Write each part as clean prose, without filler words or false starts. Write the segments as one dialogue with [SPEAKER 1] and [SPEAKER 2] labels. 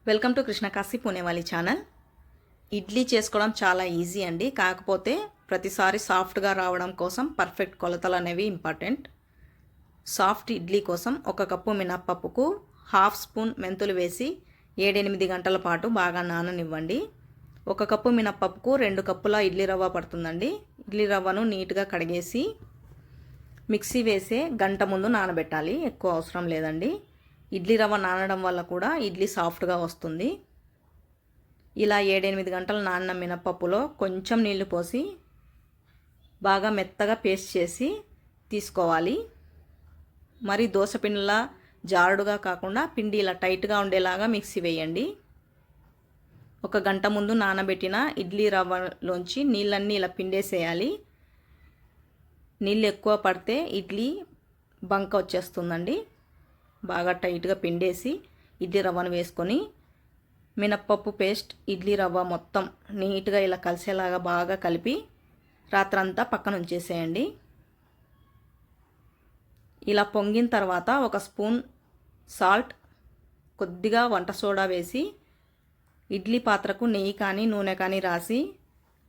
[SPEAKER 1] Welcome to Krishnakashi Punewali channel. Idli చేసుకోవడం చాలా easy అండి. కాకపోతే ప్రతిసారి సాఫ్ట్గా రావడం కోసం పర్ఫెక్ట్ కొలతలు అనేవి ఇంపార్టెంట్. సాఫ్ట్ ఇడ్లీ కోసం 1 కప్పు మినప్పప్పుకు 1/2 స్పూన్ మెంతులు వేసి 7-8 గంటల పాటు బాగా నాననివ్వండి. 1 కప్పు మినప్పప్పుకు 2 కప్పుల ఇడ్లీ రవ్వ పడుతుందండి. ఇడ్లీ రవ్వను నీట్గా కడిగేసి మిక్సీ వేసే గంట ముందు నానబెట్టాలి. ఎక్కువ అవసరం లేదండి. ఇడ్లీ రవ్వ నానడం వల్ల కూడా ఇడ్లీ సాఫ్ట్గా వస్తుంది. ఇలా 7-8 గంటలు నానిన మినపప్పులో కొంచెం నీళ్లు పోసి బాగా మెత్తగా పేస్ట్ చేసి తీసుకోవాలి. మరి దోశ పిండిలా జారుడుగా కాకుండా పిండి ఇలా టైట్గా ఉండేలాగా మిక్సీ వేయండి. 1 గంట ముందు నానబెట్టిన ఇడ్లీ రవ్వలోంచి నీళ్ళన్నీ ఇలా పిండేసేయాలి. నీళ్ళు ఎక్కువ పడితే ఇడ్లీ బంక వచ్చేస్తుందండి. బాగా టైట్గా పిండేసి ఇడ్లీ రవ్వను వేసుకొని మినప్పప్పు పేస్ట్ ఇడ్లీ రవ్వ మొత్తం నీట్గా ఇలా కలిసేలాగా బాగా కలిపి రాత్రంతా పక్కన ఉంచేసేయండి. ఇలా పొంగిన తర్వాత 1 స్పూన్ సాల్ట్, కొద్దిగా వంట సోడా వేసి ఇడ్లీ పాత్రకు నెయ్యి కానీ నూనె కానీ రాసి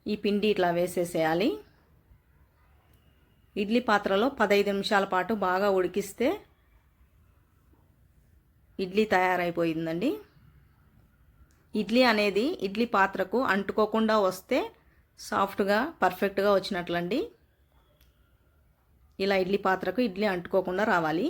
[SPEAKER 1] ఈ పిండి ఇట్లా వేసేసేయాలి. ఇడ్లీ పాత్రలో 15 నిమిషాల పాటు బాగా ఉడికిస్తే ఇడ్లీ తయారైపోయిందండి. ఇడ్లీ అనేది ఇడ్లీ పాత్రకు అంటుకోకుండా వస్తే సాఫ్ట్గా పర్ఫెక్ట్గా వచ్చినట్లండి. ఇలా ఇడ్లీ పాత్రకు ఇడ్లీ అంటుకోకుండా రావాలి.